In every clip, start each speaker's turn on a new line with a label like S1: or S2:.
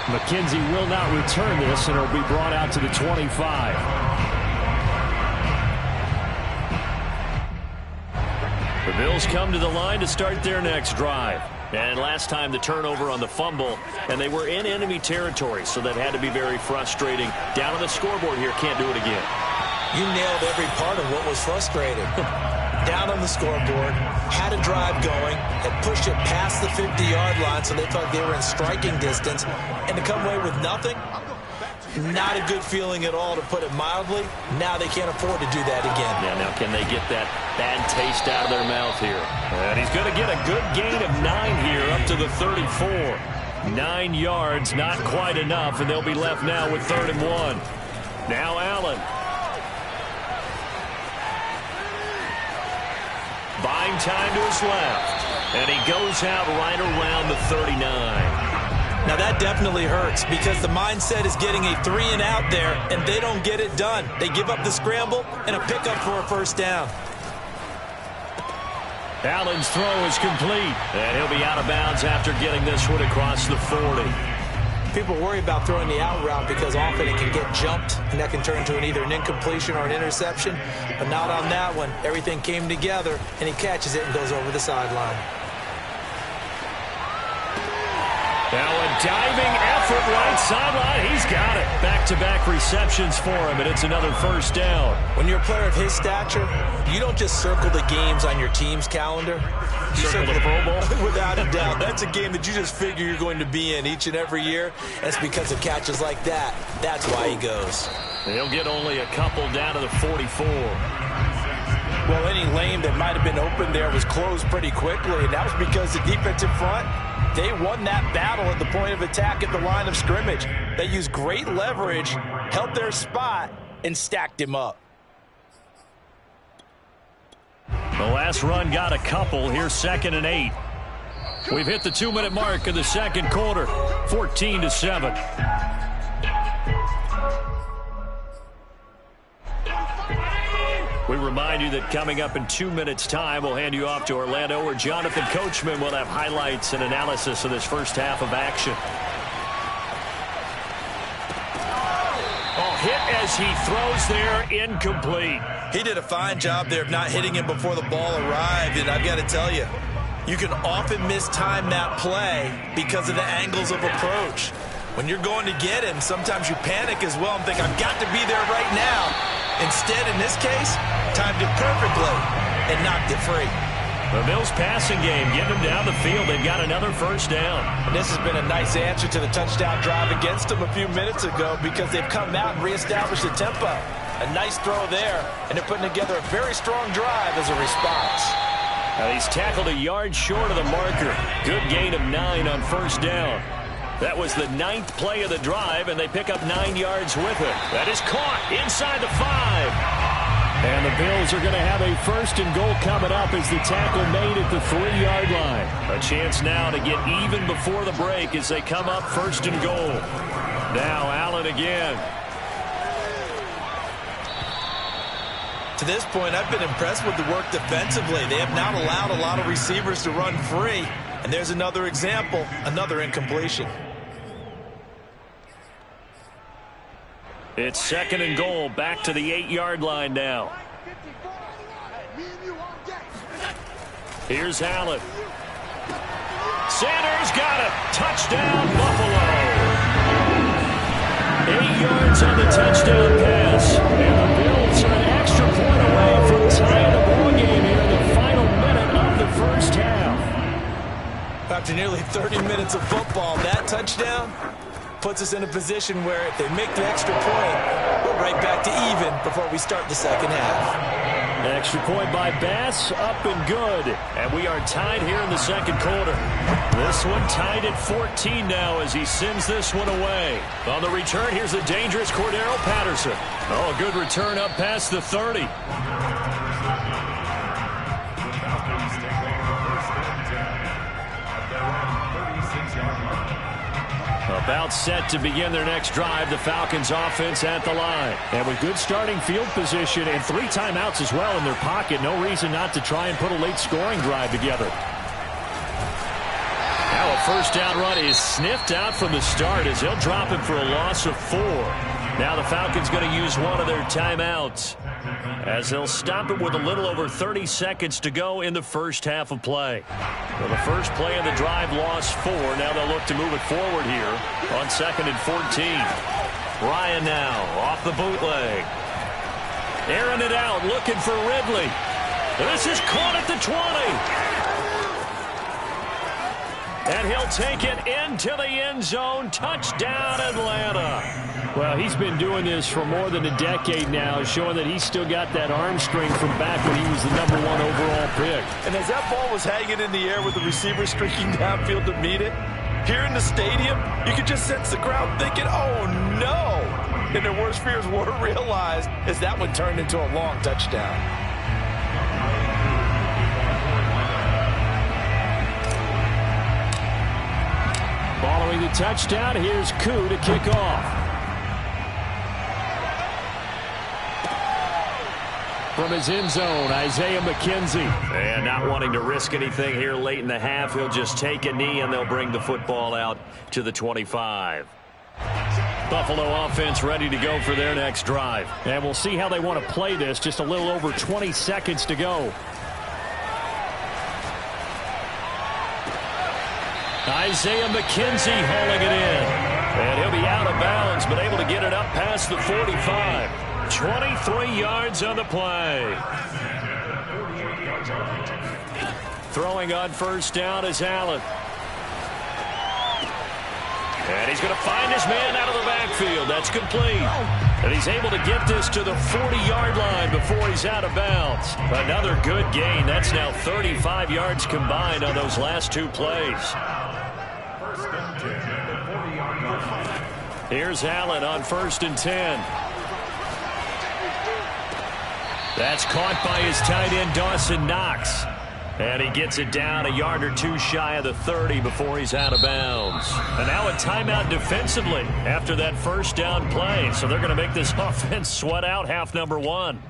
S1: McKenzie will not return this, and it'll be brought out to the 25. The Bills come to the line to start their next drive. And last time the turnover on the fumble, and they were in enemy territory, so that had to be very frustrating. Down on the scoreboard here, can't do it again.
S2: You nailed every part of what was frustrating. Down on the scoreboard, had a drive going, had pushed it past the 50-yard line so they felt they were in striking distance, and to come away with nothing, not a good feeling at all, to put it mildly. Now they can't afford to do that again.
S1: Yeah, now can they get that bad taste out of their mouth here? And he's going to get a good gain of 9 here up to the 34. 9 yards, not quite enough, and they'll be left now with 3rd and 1. Now Allen. Buying time to his left. And he goes out right around the 39.
S2: Now that definitely hurts because the mindset is getting a 3-and-out there, and they don't get it done. They give up the scramble and a pickup for a first down.
S1: Allen's throw is complete, and he'll be out of bounds after getting this one across the 40.
S2: People worry about throwing the out route because often it can get jumped, and that can turn into either an incompletion or an interception. But not on that one. Everything came together, and he catches it and goes over the sideline.
S1: Now a diving effort right sideline. He's got it. Back-to-back receptions for him, and it's another first down.
S2: When you're a player of his stature, you don't just circle the games on your team's calendar. You
S1: circle the Pro Bowl?
S2: Without a doubt. That's a game that you just figure you're going to be in each and every year. That's because of catches like that. That's why he goes.
S1: He'll get only a couple down to the 44.
S2: Well, any lane that might have been open there was closed pretty quickly, and that was because the defensive front, they won that battle at the point of attack at the line of scrimmage. They used great leverage, held their spot, and stacked him up.
S1: The last run got a couple. Here's 2nd and 8. We've hit the 2-minute mark of the second quarter. 14-7. We remind you that coming up in 2 minutes' time, we'll hand you off to Orlando, where Jonathan Coachman will have highlights and analysis of this first half of action. Oh, hit as he throws there, incomplete.
S2: He did a fine job there of not hitting him before the ball arrived, and I've got to tell you, you can often mistime that play because of the angles of approach. When you're going to get him, sometimes you panic as well and think, I've got to be there right now. Instead, in this case, timed it perfectly and knocked it free.
S1: The Bills passing game, getting them down the field. They've got another first down.
S2: And this has been a nice answer to the touchdown drive against them a few minutes ago because they've come out and reestablished the tempo. A nice throw there, and they're putting together a very strong drive as a response.
S1: Now he's tackled a yard short of the marker. Good gain of 9 on first down. That was the 9th play of the drive, and they pick up 9 yards with it. That is caught inside the 5. And the Bills are going to have a 1st and goal coming up as the tackle made at the 3-yard line. A chance now to get even before the break as they come up 1st and goal. Now Allen again.
S2: To this point, I've been impressed with the work defensively. They have not allowed a lot of receivers to run free. And there's another example, another incompletion.
S1: It's 2nd and goal, back to the 8-yard line now. Here's Allen. Sanders got it. Touchdown, Buffalo. 8 yards on the touchdown pass. And the Bills are an extra point away from tying the ball game here in the final minute of the first half.
S2: After nearly 30 minutes of football, that touchdown puts us in a position where if they make the extra point, we're right back to even before we start the second half.
S1: An extra point by Bass, up and good. And we are tied here in the second quarter. This one tied at 14 now as he sends this one away. On the return, here's the dangerous Cordero Patterson. Oh, a good return up past the 30. About set to begin their next drive, the Falcons offense at the line. And with good starting field position and 3 timeouts as well in their pocket, no reason not to try and put a late scoring drive together. Now a first down run is sniffed out from the start as they'll drop him for a loss of 4. Now the Falcons going to use one of their timeouts as they'll stop it with a little over 30 seconds to go in the first half of play. Well, the first play of the drive lost 4. Now they'll look to move it forward here on 2nd and 14. Ryan now off the bootleg. Airing it out, looking for Ridley. This is caught at the 20. And he'll take it into the end zone. Touchdown, Atlanta.
S3: Well, he's been doing this for more than a decade now, showing that he's still got that arm strength from back when he was the #1 overall pick.
S2: And as that ball was hanging in the air with the receiver streaking downfield to meet it, here in the stadium, you could just sense the crowd thinking, oh, no. And their worst fears were realized as that one turned into a long touchdown.
S3: Following the touchdown, here's Koo to kick off. From his end zone, Isaiah McKenzie.
S1: And not wanting to risk anything here late in the half, he'll just take a knee and they'll bring the football out to the 25. Buffalo offense ready to go for their next drive.
S3: And we'll see how they want to play this. Just a little over 20 seconds to go.
S1: Isaiah McKenzie hauling it in. And he'll be out of bounds, but able to get it up past the 45. 23 yards on the play. Throwing on first down is Allen. And he's going to find his man out of the backfield. That's complete. And he's able to get this to the 40-yard line before he's out of bounds. Another good gain. That's now 35 yards combined on those last 2 plays. Here's Allen on 1st and 10. That's caught by his tight end, Dawson Knox. And he gets it down a yard or 2 shy of the 30 before he's out of bounds. And now a timeout defensively after that first down play. So they're going to make this offense sweat out half number 1.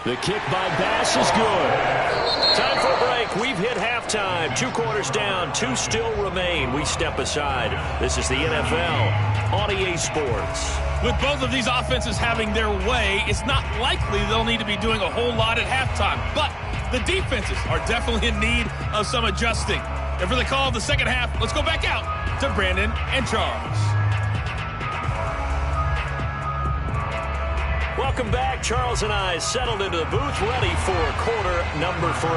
S3: The kick by Bass is good.
S1: Time for a break. We've hit halftime. 2 quarters down. 2 still remain. We step aside. This is the NFL on EA Sports.
S4: With both of these offenses having their way, it's not likely they'll need to be doing a whole lot at halftime. But the defenses are definitely in need of some adjusting. And for the call of the second half, let's go back out to Brandon and Charles.
S1: Welcome back. Charles and I settled into the booth, ready for quarter number 3.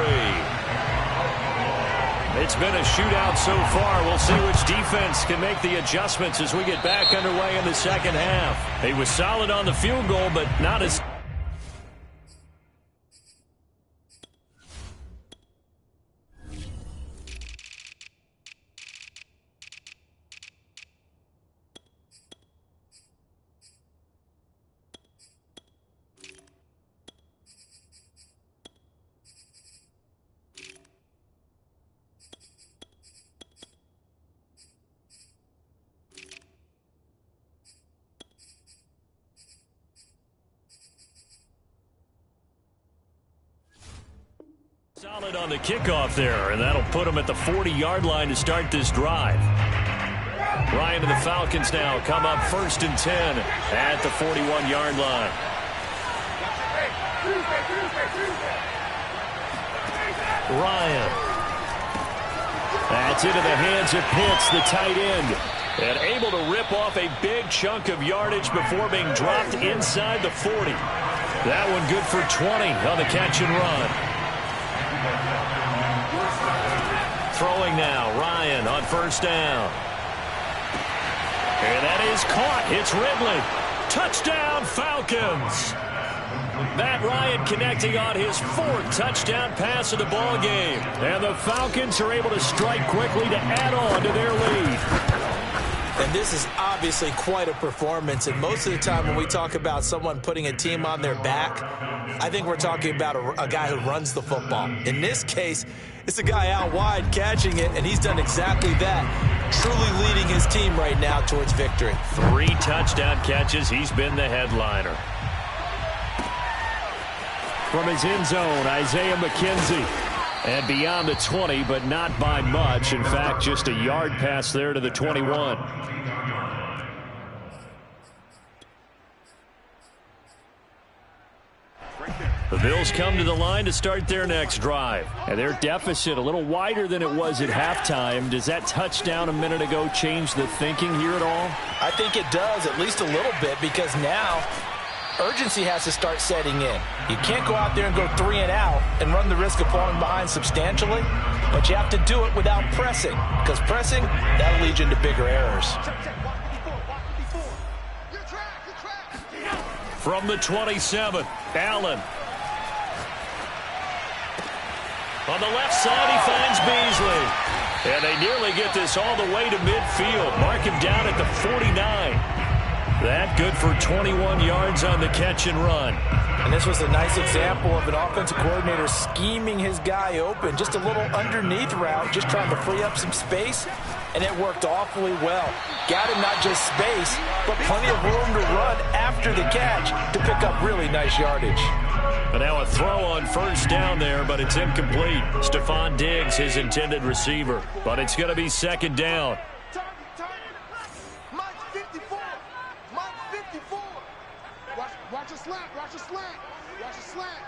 S1: It's been a shootout so far. We'll see which defense can make the adjustments as we get back underway in the second half. He was solid on the field goal, but not as... Solid on the kickoff there, and that'll put him at the 40-yard line to start this drive. Ryan and the Falcons now come up 1st and 10 at the 41-yard line. Ryan. That's into the hands of Pitts, the tight end. And able to rip off a big chunk of yardage before being dropped inside the 40. That one good for 20 on the catch and run. Throwing now, Ryan on 1st down. And that is caught. It's Ridley. Touchdown, Falcons. Matt Ryan connecting on his 4th touchdown pass of the ball game. And the Falcons are able to strike quickly to add on to their lead.
S2: And this is obviously quite a performance, and most of the time when we talk about someone putting a team on their back, I think we're talking about a guy who runs the football. In this case, it's a guy out wide catching it, and he's done exactly that, truly leading his team right now towards victory.
S1: 3 touchdown catches. He's been the headliner.
S3: From his end zone, Isaiah McKenzie. And beyond the 20, but not by much. In fact, just a yard pass there to the 21. The Bills come to the line to start their next drive. And their deficit a little wider than it was at halftime. Does that touchdown a minute ago change the thinking here at all?
S2: I think it does, at least a little bit, because now urgency has to start setting in. You can't go out there and go 3 and out and run the risk of falling behind substantially, but you have to do it without pressing, because pressing, that'll lead you into bigger errors.
S1: From the 27, Allen. On the left side, he finds Beasley. And they nearly get this all the way to midfield. Mark him down at the 49. That good for 21 yards on the catch and run.
S2: And this was a nice example of an offensive coordinator scheming his guy open. Just a little underneath route, just trying to free up some space, and it worked awfully well. Got him not just space, but plenty of room to run after the catch to pick up really nice yardage.
S1: And now a throw on first down there, but it's incomplete. Stephon Diggs, his intended receiver. But it's going to be second down.
S5: Watch a slant. Watch a slant. Watch a slant.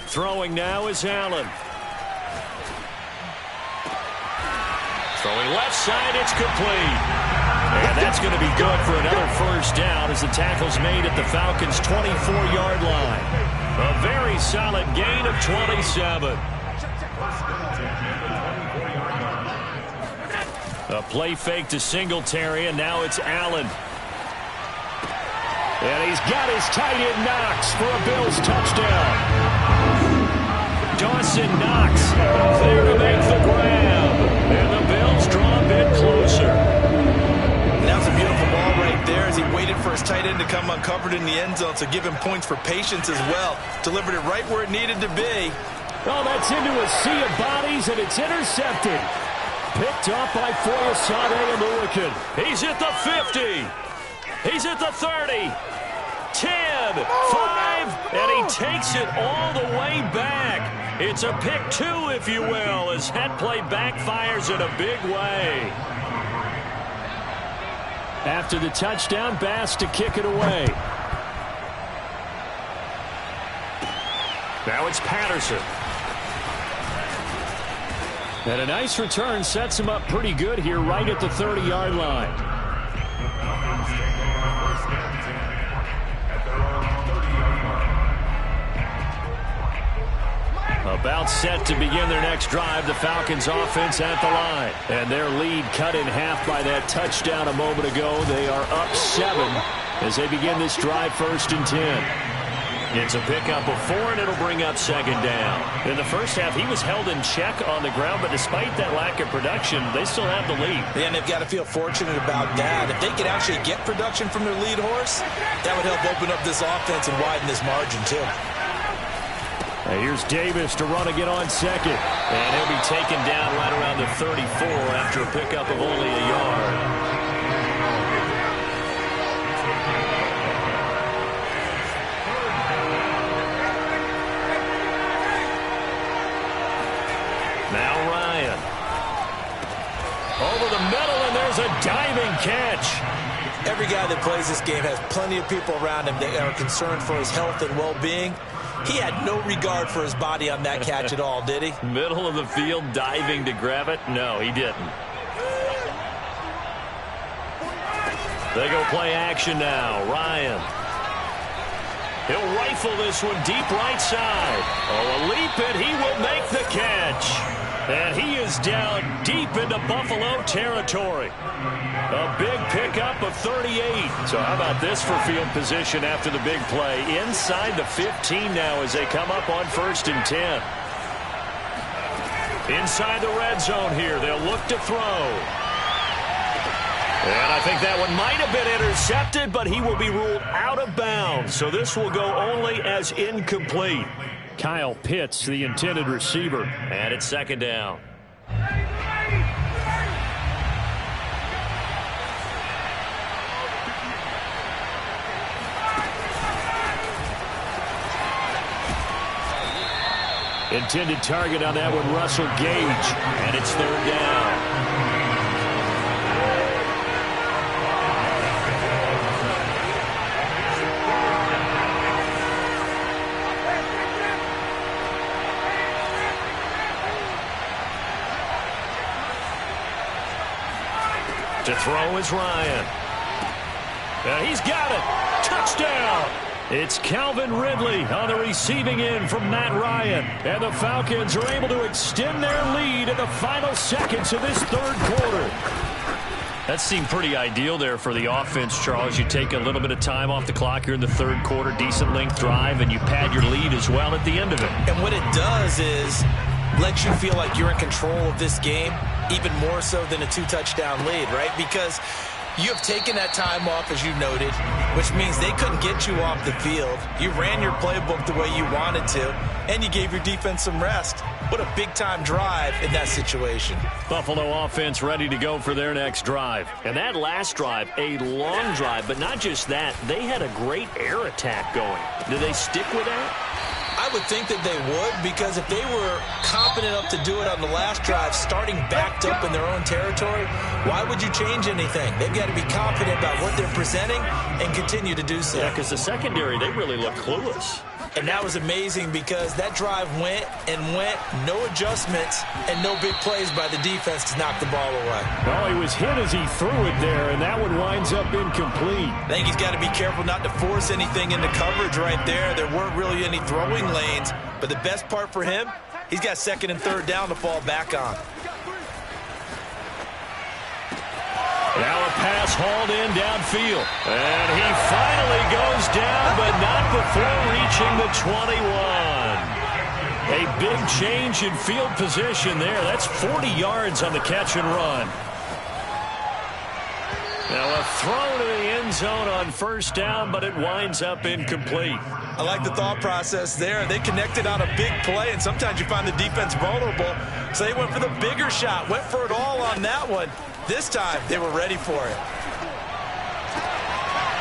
S1: Throwing now is Allen. Throwing left side, it's complete. And that's going to be good for another first down as the tackle's made at the Falcons' 24-yard line. A very solid gain of 27. A play fake to Singletary, and now it's Allen. And he's got his tight end Knox for a Bills touchdown. Dawson Knox there to make the grab. And the Bills draw a bit closer.
S2: That was a beautiful ball right there as he waited for his tight end to come uncovered in the end zone, so give him points for patience as well. Delivered it right where it needed to be.
S3: Oh, that's into a sea of bodies, and it's intercepted. Picked up by Foyesade and Lurican.
S1: He's at the 50. He's at the 30. 10, 5, and he takes it all the way back. It's a pick 2, if you will, as that play backfires in a big way.
S3: After the touchdown, Bass to kick it away.
S1: Now it's Patterson.
S3: And a nice return sets him up pretty good here right at the 30-yard line.
S1: About set to begin their next drive, the Falcons offense at the line. And their lead cut in half by that touchdown a moment ago. They are up 7 as they begin this drive, 1st and 10. It's a pickup of 4, and it'll bring up second down. In the first half, he was held in check on the ground, but despite that lack of production, they still have the lead.
S2: And they've got to feel fortunate about that. If they could actually get production from their lead horse, that would help open up this offense and widen this margin, too.
S3: Here's Davis to run again on second.
S1: And he'll be taken down right around the 34 after a pickup of only a yard. Now Ryan. Over the middle, and there's a diving catch.
S2: Every guy that plays this game has plenty of people around him that are concerned for his health and well-being. He had no regard for his body on that catch at all, did he?
S1: Middle of the field, diving to grab it? No, he didn't. They go play action now. Ryan. He'll rifle this one deep right side. Oh, a leap, and he will make the catch. And he is down deep into Buffalo territory. A big pickup of 38. So how about this for field position after the big play? Inside the 15 now as they come up on 1st and 10. Inside the red zone here. They'll look to throw. And I think that one might have been intercepted, but he will be ruled out of bounds. So this will go only as incomplete.
S3: Kyle Pitts, the intended receiver.
S1: And it's second down.
S3: Intended target on that one, Russell Gage.
S1: And it's third down. To throw is Ryan. He's got it. Touchdown.
S3: It's Calvin Ridley on the receiving end from Matt Ryan. And the Falcons are able to extend their lead in the final seconds of this third quarter.
S1: That seemed pretty ideal there for the offense, Charles. You take a little bit of time off the clock here in the third quarter, decent length drive, and you pad your lead as well at the end of it.
S2: And what it does is let you feel like you're in control of this game, even more so than a 2-touchdown lead, right? Because you have taken that time off, as you noted, which means they couldn't get you off the field. You ran your playbook the way you wanted to, and you gave your defense some rest. What a big-time drive in that situation.
S1: Buffalo offense ready to go for their next drive. And that last drive, a long drive, but not just that. They had a great air attack going. Do they stick with that?
S2: I would think that they would, because if they were competent enough to do it on the last drive, starting backed up in their own territory, why would you change anything? They've got to be confident about what they're presenting and continue to do so.
S1: Yeah, because the secondary, they really look clueless.
S2: And that was amazing because that drive went and went, no adjustments, and no big plays by the defense to knock the ball away.
S3: Well, he was hit as he threw it there, and that one winds up incomplete.
S2: I think he's got to be careful not to force anything into coverage right there. There weren't really any throwing lanes, but the best part for him, he's got second and third down to fall back on.
S1: Now a pass hauled in downfield. And he finally goes down, but not before reaching the 21. A big change in field position there. That's 40 yards on the catch and run. Now a throw to the end zone on first down, but it winds up incomplete.
S2: I like the thought process there. They connected on a big play, and sometimes you find the defense vulnerable. So they went for the bigger shot, went for it all on that one. This time, they were ready for it.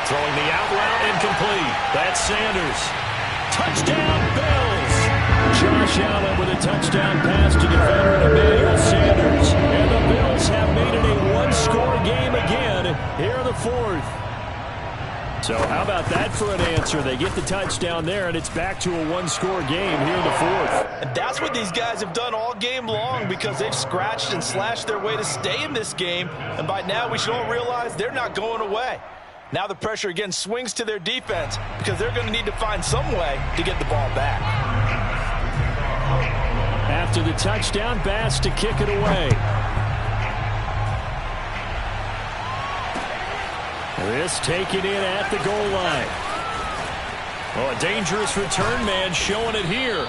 S1: Throwing the out route incomplete. That's Sanders. Touchdown, Bills.
S3: Josh Allen with a touchdown pass to the veteran Emmanuel Sanders. And the Bills have made it a one-score game again here in the fourth. So how about that for an answer? They get the touchdown there, and it's back to a one-score game here in the fourth.
S2: And that's what these guys have done all game long, because they've scratched and slashed their way to stay in this game. And by now, we should all realize they're not going away. Now the pressure again swings to their defense, because they're going to need to find some way to get the ball back.
S3: After the touchdown, Bass to kick it away. This taken in at the goal line. Well, a dangerous return man showing it here.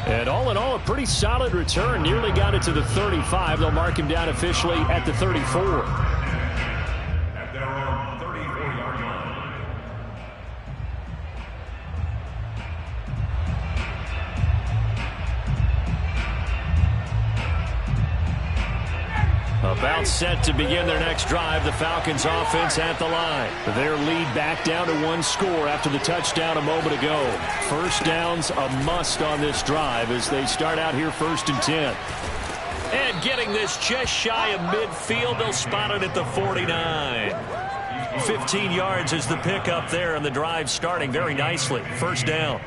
S3: And all in all, a pretty solid return. Nearly got it to the 35. They'll mark him down officially at the 34. About set to begin their next drive. The Falcons offense at the line. Their lead back down to one score after the touchdown a moment ago. First down's a must on this drive as they start out here 1st and 10.
S1: And getting this just shy of midfield. They'll spot it at the 49. 15 yards is the pickup there, and the drive starting very nicely. First down.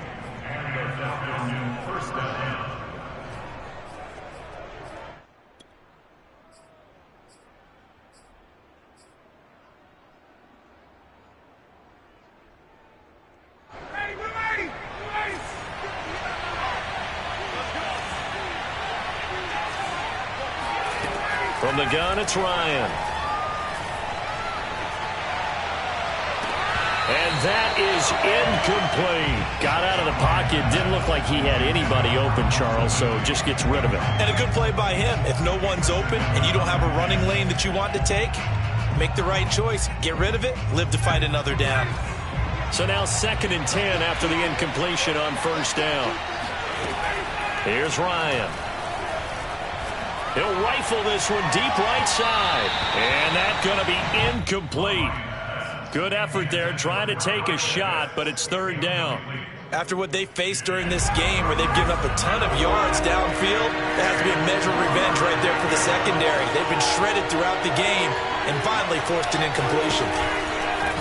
S1: From the gun, it's Ryan. And that is incomplete. Got out of the pocket. Didn't look like he had anybody open, Charles, so just gets rid of it.
S2: And a good play by him. If no one's open and you don't have a running lane that you want to take, Make the right choice. Get rid of it. Live to fight another down.
S1: So now 2nd and 10 after the incompletion on 1st down. Here's Ryan. He'll rifle this one deep right side. And that's going to be incomplete. Good effort there trying to take a shot, but it's 3rd down.
S2: After what they faced during this game where they've given up a ton of yards downfield, there has to be a measure of revenge right there for the secondary. They've been shredded throughout the game and finally forced an incompletion.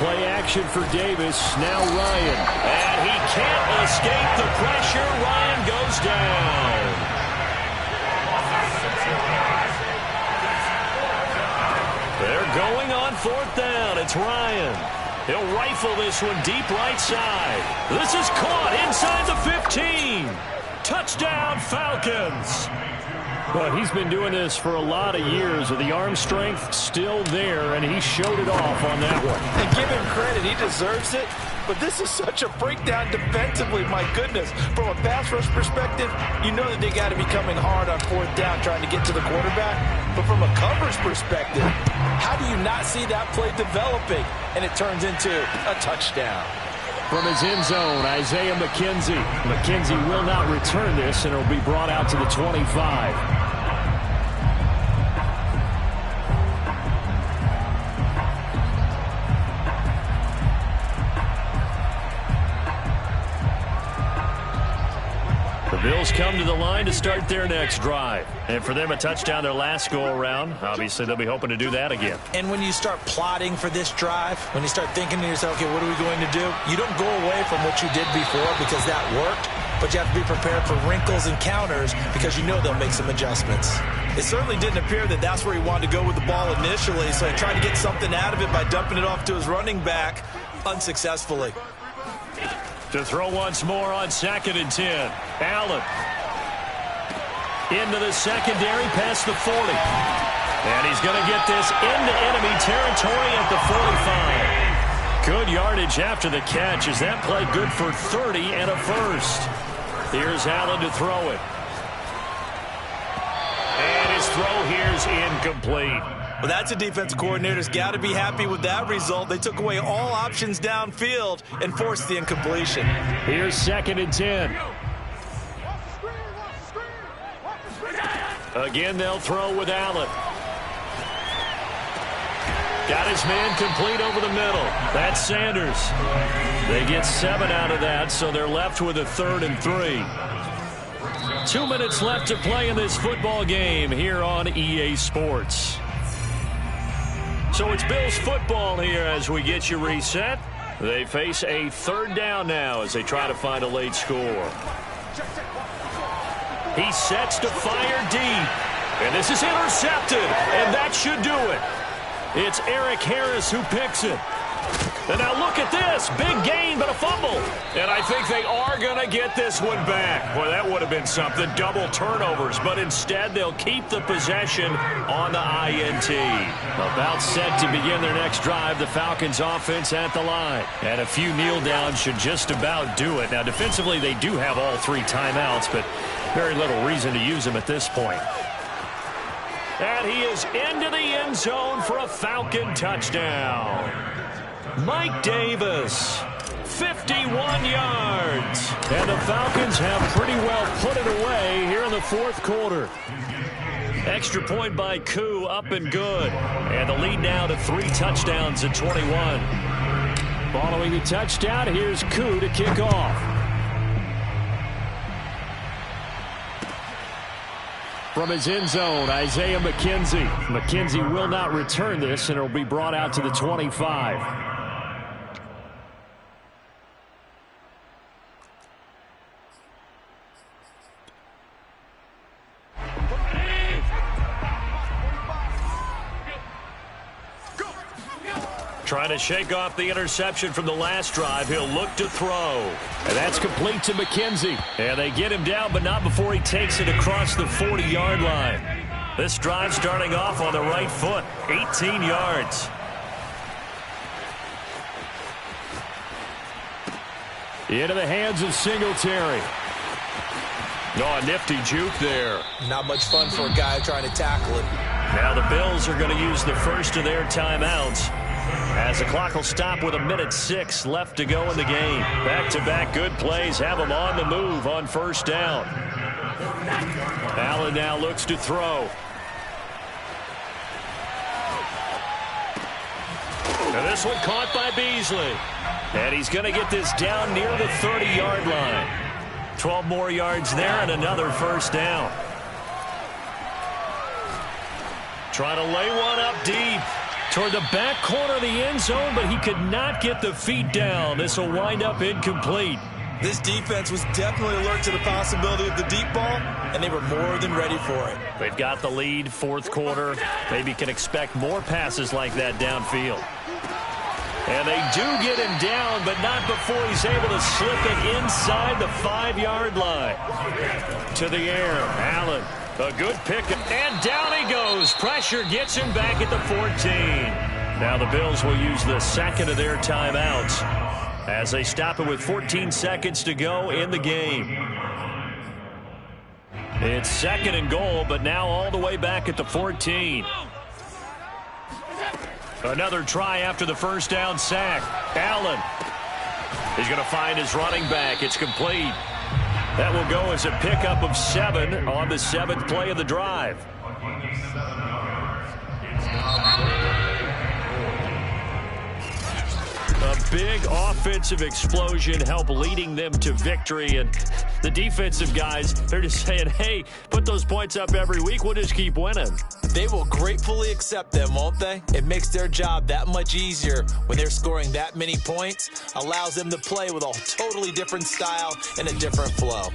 S3: Play action for Davis. Now Ryan.
S1: And he can't escape the pressure. Ryan goes down. They're going on 4th down. It's Ryan. He'll rifle this one deep right side. This is caught inside the 15. Touchdown, Falcons.
S3: Well, he's been doing this for a lot of years with the arm strength still there, and he showed it off on that one.
S2: And give him credit. He deserves it. But this is such a breakdown defensively, my goodness. From a pass rush perspective, you know that they got to be coming hard on 4th down trying to get to the quarterback. But from a coverage perspective, how do you not see that play developing? And it turns into a touchdown.
S3: From his end zone, Isaiah McKenzie. McKenzie will not return this, and it'll be brought out to the 25.
S1: Bills come to the line to start their next drive. And for them, a touchdown their last go-around. Obviously, they'll be hoping to do that again.
S2: And when you start plotting for this drive, when you start thinking to yourself, okay, what are we going to do? You don't go away from what you did before because that worked, but you have to be prepared for wrinkles and counters because you know they'll make some adjustments. It certainly didn't appear that that's where he wanted to go with the ball initially, so he tried to get something out of it by dumping it off to his running back unsuccessfully.
S1: To throw once more on 2nd and 10. Allen. Into the secondary past the 40. And he's going to get this into enemy territory at the 45. Good yardage after the catch as that play good for 30 and a first. Here's Allen to throw it. And his throw here's incomplete.
S2: Well, that's a defensive coordinator's got to be happy with that result. They took away all options downfield and forced the incompletion.
S3: Here's 2nd and 10.
S1: Again, they'll throw with Allen. Got his man complete over the middle. That's Sanders. They get 7 out of that, so they're left with a 3rd and 3. 2 minutes left to play in this football game here on EA Sports. So it's Bills football here as we get you reset. They face a 3rd down now as they try to find a late score. He sets to fire deep. And this is intercepted. And that should do it. It's Eric Harris who picks it. And now look at this. Big gain, but a fumble. And I think they are going to get this one back. Boy, that would have been something. Double turnovers. But instead, they'll keep the possession on the INT. About set to begin their next drive. The Falcons offense at the line. And a few kneel downs should just about do it. Now, defensively, they do have all 3 timeouts, but very little reason to use them at this point. And he is into the end zone for a Falcon touchdown. Mike Davis, 51 yards. And the Falcons have pretty well put it away here in the 4th quarter. Extra point by Koo, up and good. And the lead now to 3 touchdowns at 21.
S3: Following the touchdown, here's Koo to kick off. From his end zone, Isaiah McKenzie. McKenzie will not return this, and it will be brought out to the 25.
S1: Trying to shake off the interception from the last drive. He'll look to throw.
S3: And that's complete to McKenzie.
S1: And they get him down, but not before he takes it across the 40-yard line. This drive starting off on the right foot. 18 yards.
S3: Into the hands of Singletary.
S1: Oh, a nifty juke there.
S2: Not much fun for a guy trying to tackle it.
S1: Now the Bills are going to use the first of their timeouts, as the clock will stop with 1:06 left to go in the game. Back-to-back good plays have them on the move on first down. Allen now looks to throw. And this one caught by Beasley. And he's going to get this down near the 30-yard line. 12 more yards there and another first down. Trying to lay one up deep toward the back corner of the end zone, but he could not get the feet down. This will wind up incomplete.
S2: This defense was definitely alert to the possibility of the deep ball, and they were more than ready for it.
S1: They've got the lead, fourth quarter. Maybe can expect more passes like that downfield. And they do get him down, but not before he's able to slip it inside the 5-yard line. To the air, Allen. A good pick, and down he goes. Pressure gets him back at the 14. Now the Bills will use the second of their timeouts as they stop it with 14 seconds to go in the game. It's second and goal, but now all the way back at the 14. Another try after the first down sack. Allen is going to find his running back. It's complete. That will go as a pickup of 7 on the 7th play of the drive. A big offensive explosion helped leading them to victory. And the defensive guys, they're just saying, hey, put those points up every week. We'll just keep winning.
S2: They will gratefully accept them, won't they? It makes their job that much easier when they're scoring that many points. Allows them to play with a totally different style and a different flow.